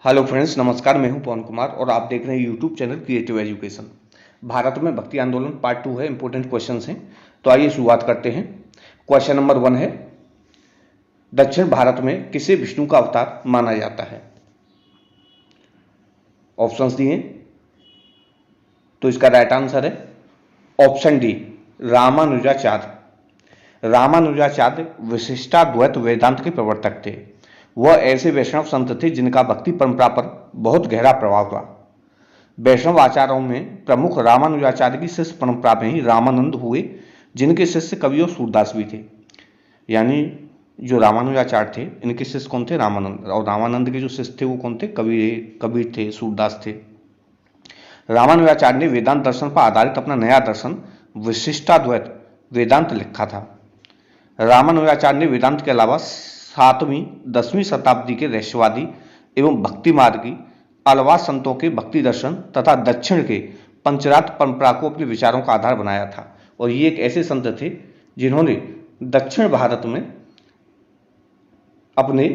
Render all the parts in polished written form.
Hello friends, नमस्कार। मैं हूं पवन कुमार और आप देख रहे हैं YouTube channel creative education. Bharat में भक्ति आंदोलन पार्ट 2 है। इंपॉर्टेंट क्वेश्चंस हैं, तो आइए शुरुआत करते हैं। क्वेश्चन नंबर 1 है, दक्षिण भारत में किसे विष्णु का अवतार माना जाता है? ऑप्शंस दिए, तो इसका राइट आंसर है ऑप्शन डी, रामानुजाचार्य। रामानुजाचार्य विशिष्टाद्वैत वेदांत के प्रवर्तक थे। वह ऐसे वैष्णव संत थे जिनका भक्ति परंपरा पर बहुत गहरा प्रभाव रहा। वैष्णव आचार्यों में प्रमुख रामानुजाचार्य की शिष्य परंपरा में ही रामानंद हुए, जिनके शिष्य कवि और सूरदास भी थे। यानी जो रामानुजाचार्य थे, इनके शिष्य कौन थे? रामानंद। और रामानंद के जो शिष्य थे वो कौन थे? कबीर थे, सूरदास थे। रामानुजाचार्य ने वेदांत दर्शन पर आधारित अपना नया दर्शन विशिष्टाद्वैत वेदांत लिखा था। रामानुजाचार्य ने वेदांत के अलावा 7वीं 10वीं शताब्दी के रहस्यवादी एवं भक्ति मार्गी अलवा संतों के भक्ति दर्शन तथा दक्षिण के पंचरात्र परंपरा को अपने विचारों का आधार बनाया था। और ये एक ऐसे संत थे जिन्होंने दक्षिण भारत में अपने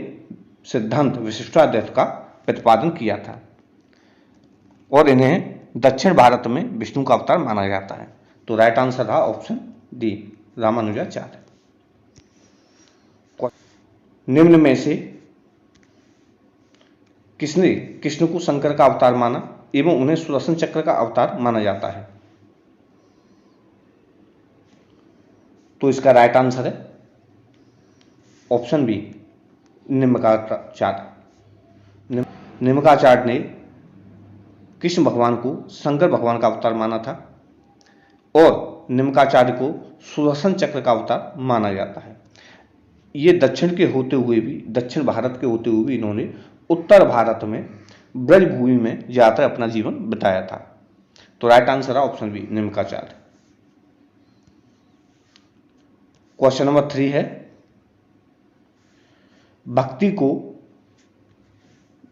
सिद्धांत विशिष्टाद्वैत का प्रतिपादन किया था और इन्हें दक्षिण भारत में विष्णु का अवतार माना जाता है। तो राइट आंसर था ऑप्शन डी, रामानुजाचार्य। निम्न में से किसने कृष्ण को शंकर का अवतार माना एवं उन्हें सुदर्शन चक्र का अवतार माना जाता है? तो इसका राइट आंसर है ऑप्शन बी, निम्बाचार्य। निम्बाचार्य ने कृष्ण भगवान को शंकर भगवान का अवतार माना था और निम्बाचार्य को सुदर्शन चक्र का अवतार माना जाता है। ये दक्षिण के होते हुए भी, दक्षिण भारत के होते हुए भी इन्होंने उत्तर भारत में ब्रजभूमि में जाकर अपना जीवन बिताया था। तो राइट आंसर है ऑप्शन बी, निम्बाचार्य। क्वेश्चन नंबर 3 है, भक्ति को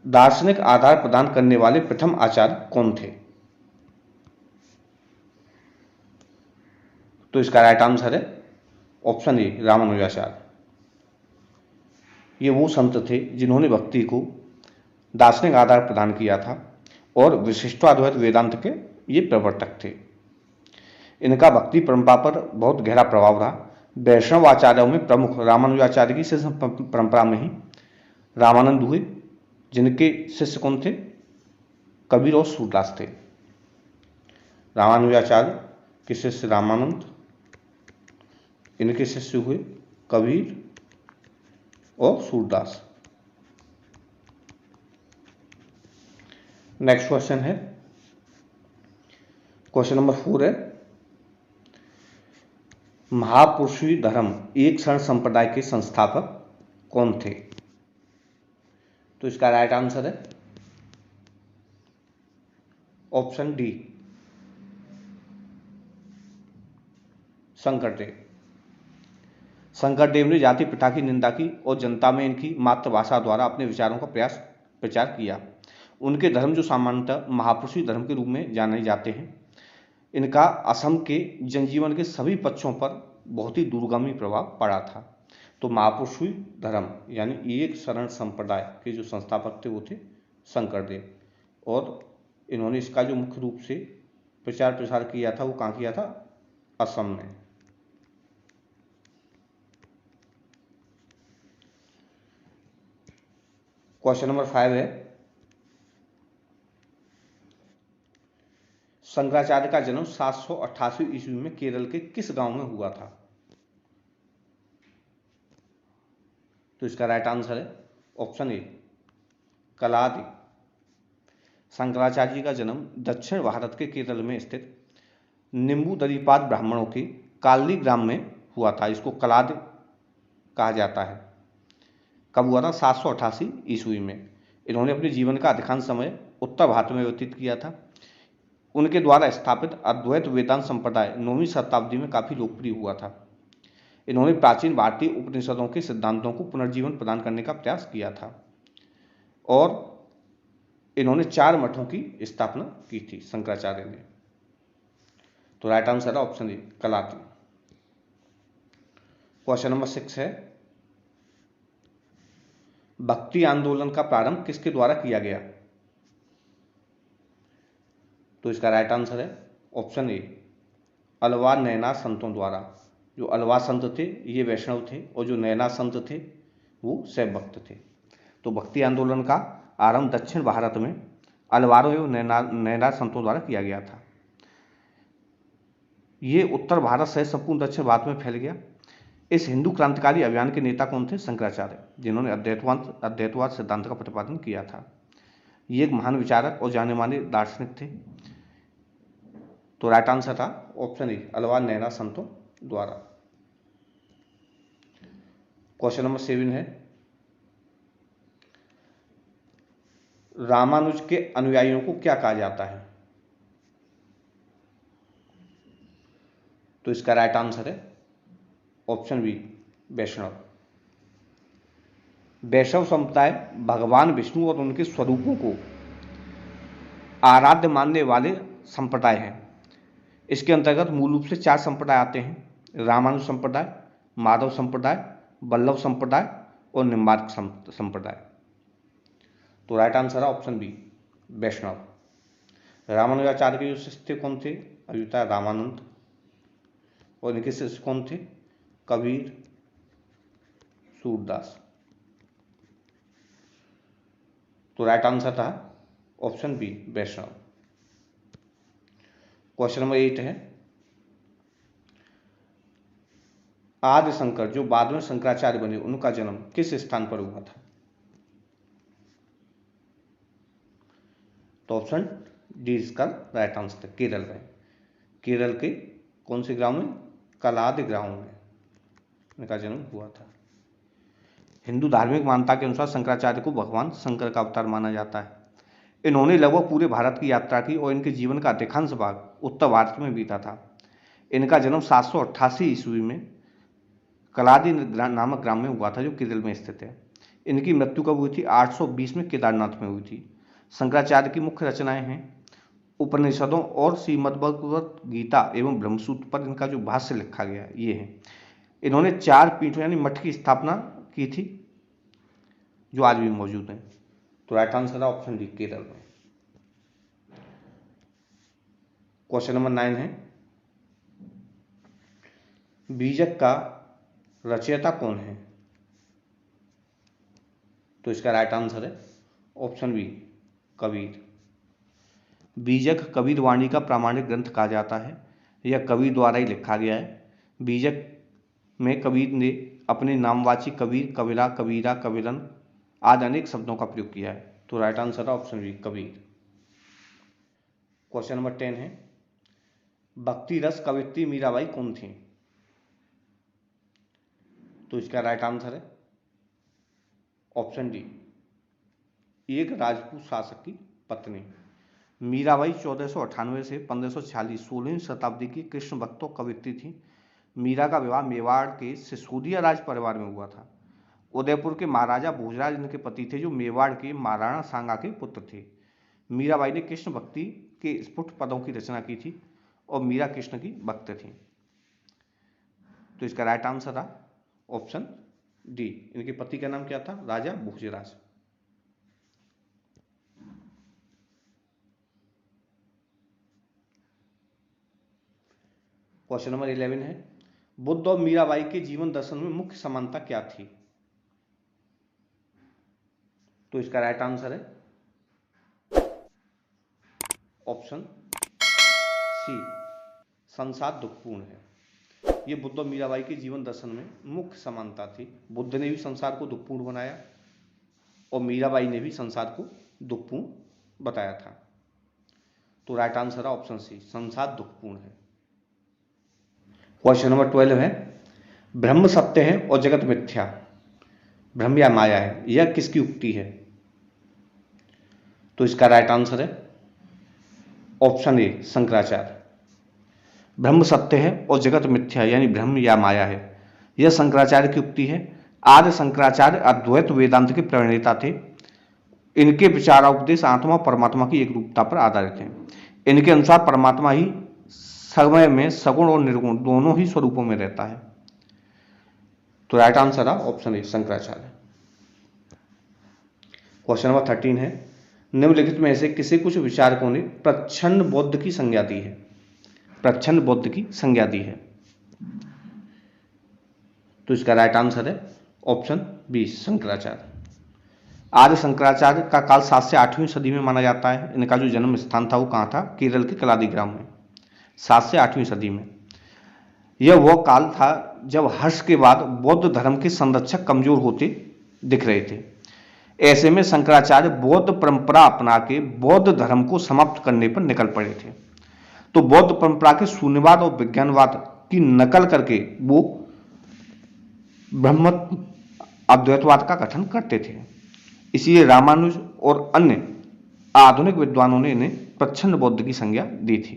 दार्शनिक आधार प्रदान करने वाले प्रथम आचार्य कौन थे? तो इसका राइट आंसर है ऑप्शन ए, रामानुजाचार्य। ये वो संत थे जिन्होंने भक्ति को दार्शनिक आधार प्रदान किया था और विशिष्टाद्वैत वेदांत के ये प्रवर्तक थे। इनका भक्ति परंपरा पर बहुत गहरा प्रभाव रहा। वैष्णव आचार्यों में प्रमुख रामानुजाचार्य की शिष्य परंपरा में ही रामानंद हुए, जिनके शिष्य कौन थे? कबीर और सूरदास थे। रामानुजाचार्य के शिष्य रामानंद, इनके शिष्य हुए कबीर और सूरदास। नेक्स्ट क्वेश्चन है, क्वेश्चन नंबर 4 है, महापुरुषी धर्म एक शरण संप्रदाय के संस्थापक कौन थे? तो इसका राइट आंसर है ऑप्शन डी, शंकरदेव। शंकरदेव ने जाति प्रथा की निंदा की और जनता में इनकी मातृभाषा द्वारा अपने विचारों का प्रचार किया। उनके धर्म जो सामान्यतः महापुरुषी धर्म के रूप में जाने जाते हैं, इनका असम के जनजीवन के सभी पक्षों पर बहुत ही दूरगामी प्रभाव पड़ा था। तो महापुरुषी धर्म यानी एक शरण संप्रदाय के जो संस्थापक थे वो थे शंकरदेव। और इन्होंने इसका जो मुख्य रूप से प्रचार प्रसार किया था वो कहाँ किया था? असम में। क्वेश्चन नंबर 5 है, शंकराचार्य का जन्म 788 ईस्वी में केरल के किस गांव में हुआ था? तो इसका राइट आंसर है ऑप्शन ए, कलादि। शंकराचार्य जी का जन्म दक्षिण भारत के केरल में स्थित निम्बूदरीपाद ब्राह्मणों के कालनी ग्राम में हुआ था। इसको कलाद कहा जाता है। कब हुआ था? 788 ईस्वी में। इन्होंने अपने जीवन का अधिकांश समय उत्तर भारत में व्यतीत किया था। उनके द्वारा स्थापित अद्वैत वेदांत संप्रदाय 9वीं शताब्दी में काफ़ी लोकप्रिय हुआ था। इन्होंने प्राचीन भारतीय उपनिषदों के सिद्धांतों को पुनर्जीवन प्रदान करने का प्रयास किया था और इन्होंने 4 मठों की स्थापना की थी शंकराचार्य ने। तो राइट आंसर है ऑप्शन ए, कलाती। क्वेश्चन नंबर 6 है, भक्ति आंदोलन का प्रारंभ किसके द्वारा किया गया? तो इसका राइट आंसर है ऑप्शन ए, अलवा नैना संतों द्वारा। जो अलवा संत थे ये वैष्णव थे और जो नैना संत थे वो शैव भक्त थे। तो भक्ति आंदोलन का आरंभ दक्षिण भारत में अलवारों एवं नैना संतों द्वारा किया गया था। ये उत्तर भारत सहित संपूर्ण दक्षिण भारत में फैल गया। इस हिंदू क्रांतिकारी अभियान के नेता कौन थे? शंकराचार्य, जिन्होंने अद्वैतवाद सिद्धांत का प्रतिपादन किया था। ये एक महान विचारक और जाने माने दार्शनिक थे। तो राइट आंसर था ऑप्शन ए, अलवा नैना संतों द्वारा। क्वेश्चन नंबर 7 है, रामानुज के अनुयायियों को क्या कहा जाता है? तो इसका राइट आंसर है ऑप्शन बी, वैष्णव। वैष्णव संप्रदाय भगवान विष्णु और उनके स्वरूपों को आराध्य मानने वाले संप्रदाय हैं। इसके अंतर्गत मूल रूप से 4 संप्रदाय आते हैं: रामानुज संप्रदाय, माधव संप्रदाय, वल्लभ संप्रदाय और निम्बार्क संप्रदाय। तो राइट आंसर है ऑप्शन बी, वैष्णव। रामानुजाचार्य के जो शिष्य कौन थे? अभी बताया रामानंद। और इनके शिष्य कौन थे? कबीर, सूरदास। तो राइट आंसर था ऑप्शन बी, वैष्णव। क्वेश्चन नंबर 8 है, आदि शंकर जो बाद में शंकराचार्य बने उनका जन्म किस स्थान पर हुआ था? तो ऑप्शन डी इसका राइट आंसर है, केरल में। केरल के कौन से ग्राम में? कलाद ग्राम में इनका जन्म हुआ था। हिंदू धार्मिक मान्यता के अनुसार शंकराचार्य को भगवान शंकर का अवतार माना जाता है। इन्होंने लगभग पूरे भारत की यात्रा की और इनके जीवन का अधिकांश भाग उत्तर भारत में बीता था। इनका जन्म 788 ईस्वी में कलादी नामक ग्राम में हुआ था, जो केरल में स्थित है। इनकी मृत्यु कब हुई थी? 820 में केदारनाथ में हुई थी। शंकराचार्य की मुख्य रचनाएं हैं उपनिषदों और श्रीमद्भगवत गीता एवं ब्रह्मसूत्र पर इनका जो भाष्य लिखा गया ये है। इन्होंने 4 पीठों यानी मठ की स्थापना की थी, जो आज भी मौजूद हैं। तो राइट आंसर है ऑप्शन डी, केरल में। क्वेश्चन नंबर 9 है, बीजक का रचयिता कौन है? तो इसका राइट आंसर है ऑप्शन बी, कबीर। बीजक कबीर वाणी का प्रामाणिक ग्रंथ कहा जाता है। यह कबीर द्वारा ही लिखा गया है। बीजक में कबीर ने अपने नामवाची कबीर, कबीरा, कबीरा, कबीरन आदि अनेक शब्दों का प्रयोग किया है। तो राइट आंसर है option B, Kabir. Question number 10 है, भक्ति रस कवयित्री मीराबाई कौन थी? तो इसका राइट आंसर है ऑप्शन डी, एक राजपूत शासक की पत्नी। मीराबाई 1498 से 1546 16वीं शताब्दी की कृष्ण भक्त कवयित्री थी। मीरा का विवाह मेवाड़ के सिसोदिया राज परिवार में हुआ था। उदयपुर के महाराजा भोजराज इनके पति थे, जो मेवाड़ के महाराणा सांगा के पुत्र थे। मीराबाई ने कृष्ण भक्ति के स्फुट पदों की रचना की थी और मीरा कृष्ण की भक्त थी। तो इसका राइट आंसर था ऑप्शन डी, इनके पति का नाम क्या था? राजा भोजराज। क्वेश्चन नंबर 11 है, बुद्ध और मीराबाई के जीवन दर्शन में मुख्य समानता क्या थी? तो इसका राइट आंसर है ऑप्शन सी, संसार दुखपूर्ण है। ये बुद्ध और मीराबाई के जीवन दर्शन में मुख्य समानता थी। बुद्ध ने भी संसार को दुखपूर्ण बनाया और मीराबाई ने भी संसार को दुखपूर्ण बताया था। तो राइट आंसर है ऑप्शन सी, संसार दुखपूर्ण है। क्वेश्चन नंबर 12 है, ब्रह्म सत्य है और जगत मिथ्या, ब्रह्म या माया है, यह किसकी उक्ति है? तो इसका राइट आंसर है ऑप्शन ए, शंकराचार्य। ब्रह्म सत्य है और जगत मिथ्या यानी ब्रह्म या माया है, यह शंकराचार्य की उक्ति है। आदि शंकराचार्य अद्वैत वेदांत के प्रणेता थे। इनके विचारोपदेश आत्मा और परमात्मा की एक रूपता पर आधारित हैं। इनके अनुसार परमात्मा ही समय में सगुण और निर्गुण दोनों ही स्वरूपों में रहता है। तो राइट आंसर है ऑप्शन ए, शंकराचार्य। क्वेश्चन नंबर 13 है, निम्नलिखित में से किसे कुछ विचारकों ने प्रच्छन्न बौद्ध की संज्ञा दी है? प्रच्छन्न बौद्ध की संज्ञा दी है। तो इसका राइट आंसर है ऑप्शन बी, शंकराचार्य। आदि शंकराचार्य का काल 7 से 8वीं सदी में माना जाता है। इनका जो जन्म स्थान था वो कहाँ था? केरल के कलादिग्राम में, 7 से 8वीं सदी में। यह वह काल था जब हर्ष के बाद बौद्ध धर्म के संरक्षक कमजोर होते दिख रहे थे। ऐसे में शंकराचार्य बौद्ध परंपरा अपना के बौद्ध धर्म को समाप्त करने पर निकल पड़े थे। तो बौद्ध परंपरा के शून्यवाद और विज्ञानवाद की नकल करके वो ब्रह्म अद्वैतवाद का गठन करते थे। इसलिए रामानुज और अन्य आधुनिक विद्वानों ने इन्हें प्रच्छन्न बौद्ध की संज्ञा दी थी।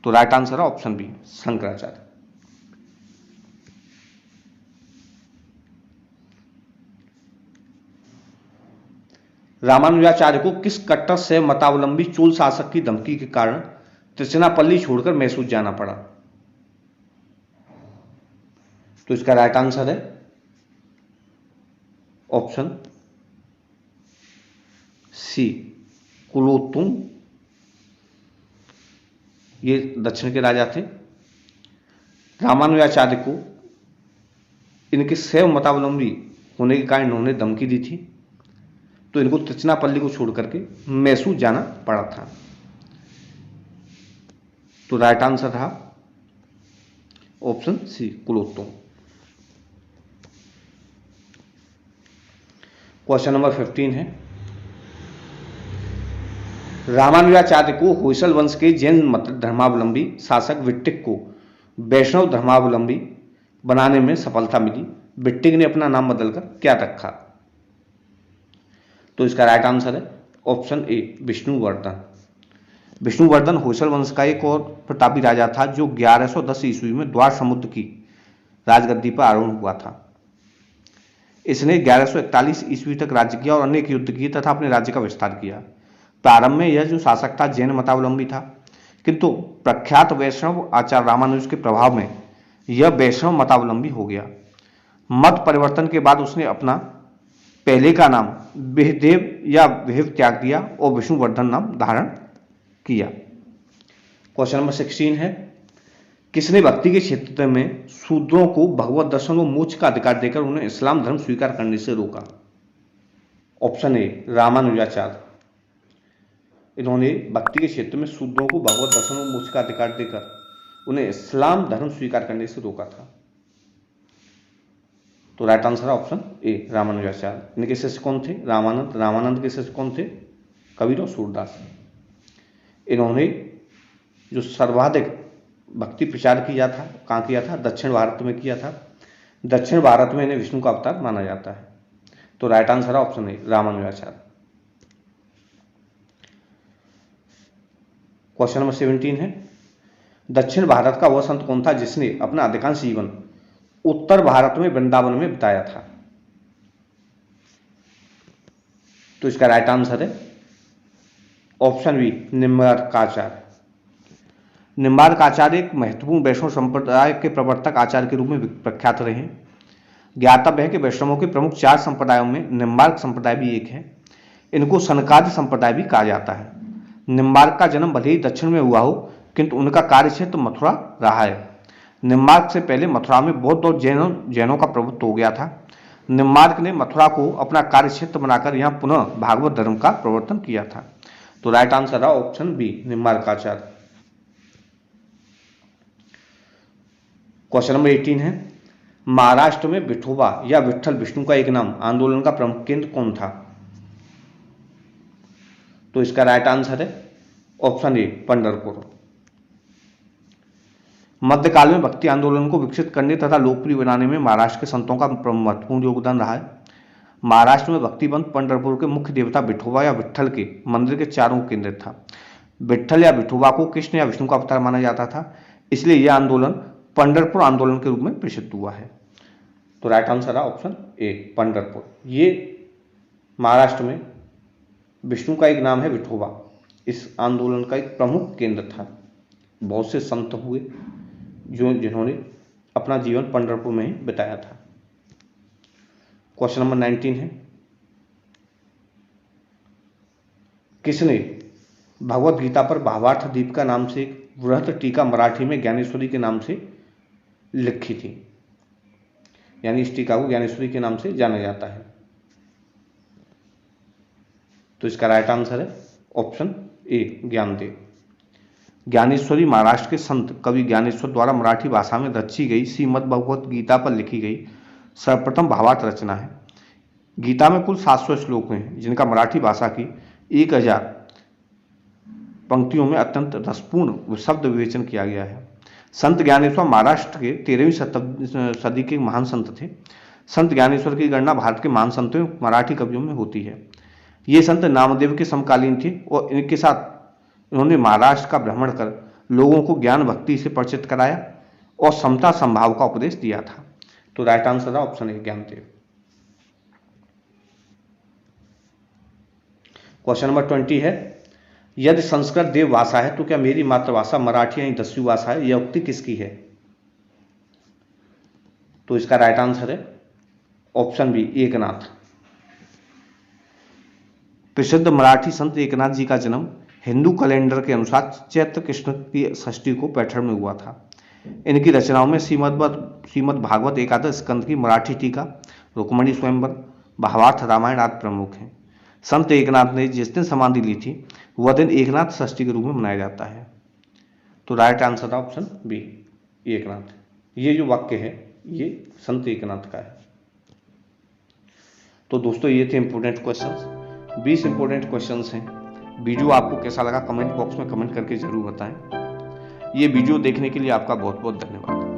तो राइट आंसर है ऑप्शन बी, शंकराचार्य। रामानुजाचार्य को किस कट्टर से मतावलंबी चोल शासक की धमकी के कारण त्रिचनापल्ली छोड़कर मैसूर जाना पड़ा? तो इसका राइट आंसर है ऑप्शन सी, कुलोत्तुंग। ये दक्षिण के राजा थे। रामानुजाचार्य को इनके शैव मतावलंबी होने के कारण इन्होंने धमकी दी थी, तो इनको त्रिचनापल्ली को छोड़ करके मैसूर जाना पड़ा था। तो राइट आंसर रहा option C, Kulottunga. Question number 15 है, रामानुजाचार्य को होयसल वंश के जैन मत धर्मावलंबी शासक विट्टिक को वैष्णव धर्मावलंबी बनाने में सफलता मिली। विट्टिक ने अपना नाम बदलकर क्या रखा? तो इसका राइट आंसर है ऑप्शन ए, विष्णुवर्धन। विष्णुवर्धन होयसल वंश का एक और प्रतापी राजा था जो 1110 ईस्वी में द्वार समुद्र की राजगद्दी पर आरूढ़ हुआ था। इसने 1141 ईस्वी तक राज्य किया और अनेक युद्ध किए तथा अपने राज्य का विस्तार किया। प्रारंभ में यह जो शासक था जैन मतावलंबी था, किंतु प्रख्यात वैष्णव आचार्य रामानुज के प्रभाव में यह वैष्णव मतावलंबी हो गया। मत परिवर्तन के बाद उसने अपना पहले का नाम विहदेव या विहिव त्याग दिया और विष्णुवर्धन नाम धारण किया। क्वेश्चन नंबर 16 है, किसने भक्ति के क्षेत्र में शूद्रों को भगवत दर्शन व मोक्ष का अधिकार देकर उन्हें इस्लाम धर्म स्वीकार करने से रोका? Option A, Ramanujacharya. इन्होंने भक्ति के क्षेत्र में शूद्रों को भगवत दर्शन व मोक्ष का अधिकार देकर उन्हें इस्लाम धर्म स्वीकार करने से रोका था। तो राइट आंसर है ऑप्शन ए, रामानुजाचार्य। इनके शिष्य कौन थे? रामानंद। रामानंद के शिष्य कौन थे? कबीर और सूरदास। इन्होंने जो सर्वाधिक भक्ति प्रचार किया था, कहाँ किया था? दक्षिण भारत में किया था। दक्षिण भारत में इन्हें विष्णु का अवतार माना जाता है। तो राइट आंसर है ऑप्शन ए, रामानुजाचार्य। क्वेश्चन नंबर 17 है, दक्षिण भारत का वह संत कौन था जिसने अपना अधिकांश जीवन उत्तर भारत में वृंदावन में बिताया था? तो इसका राइट आंसर है ऑप्शन बी, निम्बार्काचार्य। निम्बार्काचार्य एक महत्वपूर्ण वैष्णव संप्रदाय के प्रवर्तक आचार्य के रूप में प्रख्यात रहे हैं। ज्ञातव्य है कि वैष्णवों के प्रमुख 4 संप्रदायों में निम्बार्क संप्रदाय भी एक है। इनको सनकादि संप्रदाय भी कहा जाता है। निम्बार्क का जन्म भले ही दक्षिण में हुआ हो, किंतु उनका कार्य क्षेत्र मथुरा रहा है। निम्बार्क से पहले मथुरा में बौद्ध और जैनों का प्रभुत्व हो गया था। निम्बार्क ने मथुरा को अपना कार्य क्षेत्र बनाकर यहाँ पुनः भागवत धर्म का प्रवर्तन किया था। तो राइट आंसर है option B, Nimbarkacharya. Question number 18 है, महाराष्ट्र में विठोबा या विट्ठल विष्णु का एक नाम आंदोलन का प्रमुख केंद्र कौन था? तो इसका राइट आंसर है ऑप्शन ए, पंढरपुर। मध्यकाल में भक्ति आंदोलन को विकसित करने तथा लोकप्रिय बनाने में महाराष्ट्र के संतों का महत्वपूर्ण योगदान रहा है। महाराष्ट्र में भक्ति पंथ पंढरपुर के मुख्य देवता विठोबा या विट्ठल के मंदिर के चारों केंद्रित था। विट्ठल या विठोबा को कृष्ण या विष्णु का अवतार माना जाता था, इसलिए यह आंदोलन पंढरपुर आंदोलन के रूप में प्रसिद्ध हुआ है। तो राइट आंसर है ऑप्शन ए, पंढरपुर। ये महाराष्ट्र में विष्णु का एक नाम है विठोबा, इस आंदोलन का एक प्रमुख केंद्र था। बहुत से संत हुए जिन्होंने अपना जीवन पंढरपुर में ही बिताया था। क्वेश्चन नंबर 19 है, किसने भगवत गीता पर भावार्थ दीपिका नाम से एक वृहत टीका मराठी में ज्ञानेश्वरी के नाम से लिखी थी, यानी इस टीका को ज्ञानेश्वरी के नाम से जाना जाता है। तो इसका राइट आंसर है ऑप्शन ए, ज्ञानदेव। ज्ञानेश्वरी महाराष्ट्र के संत कवि ज्ञानेश्वर द्वारा मराठी भाषा में रची गई श्रीमद् भगवत गीता पर लिखी गई सर्वप्रथम भावार्थ रचना है। गीता में कुल 700 श्लोक हैं, जिनका मराठी भाषा की 1000 पंक्तियों में अत्यंत रसपूर्ण शब्द विवेचन किया गया है। संत ज्ञानेश्वर महाराष्ट्र के 13वीं सदी के महान संत थे। संत ज्ञानेश्वर की गणना भारत के महान संतों मराठी कवियों में होती है। ये संत नामदेव के समकालीन थे और इनके साथ इन्होंने महाराष्ट्र का भ्रमण कर लोगों को ज्ञान भक्ति से परिचित कराया और समता संभाव का उपदेश दिया था। तो राइट आंसर है option A, Gyandev. Question number 20 है, यदि संस्कृत देव भाषा है तो क्या मेरी मातृभाषा मराठी यानी 10वीं भाषा है? यह उक्ति किसकी है? तो इसका राइट आंसर है ऑप्शन बी, एकनाथ। प्रसिद्ध मराठी संत एकनाथ जी का जन्म हिंदू कैलेंडर के अनुसार चैत्र कृष्ण की षष्ठी को पैठण में हुआ था। इनकी रचनाओं में श्रीमद् भागवत एकादश स्कंद की मराठी टीका, रुक्मणी स्वयंवर, भावार्थ रामायण आदि प्रमुख हैं। संत एकनाथ ने जिस दिन समाधि ली थी वह दिन एकनाथ षष्ठी के रूप में मनाया जाता है। तो राइट आंसर था ऑप्शन बी, एकनाथ। ये जो वाक्य है ये संत एकनाथ का है। तो दोस्तों ये थे इंपोर्टेंट क्वेश्चंस, 20 इंपोर्टेंट क्वेश्चंस हैं। वीडियो आपको कैसा लगा कमेंट बॉक्स में कमेंट करके जरूर बताएं। ये वीडियो देखने के लिए आपका बहुत बहुत धन्यवाद।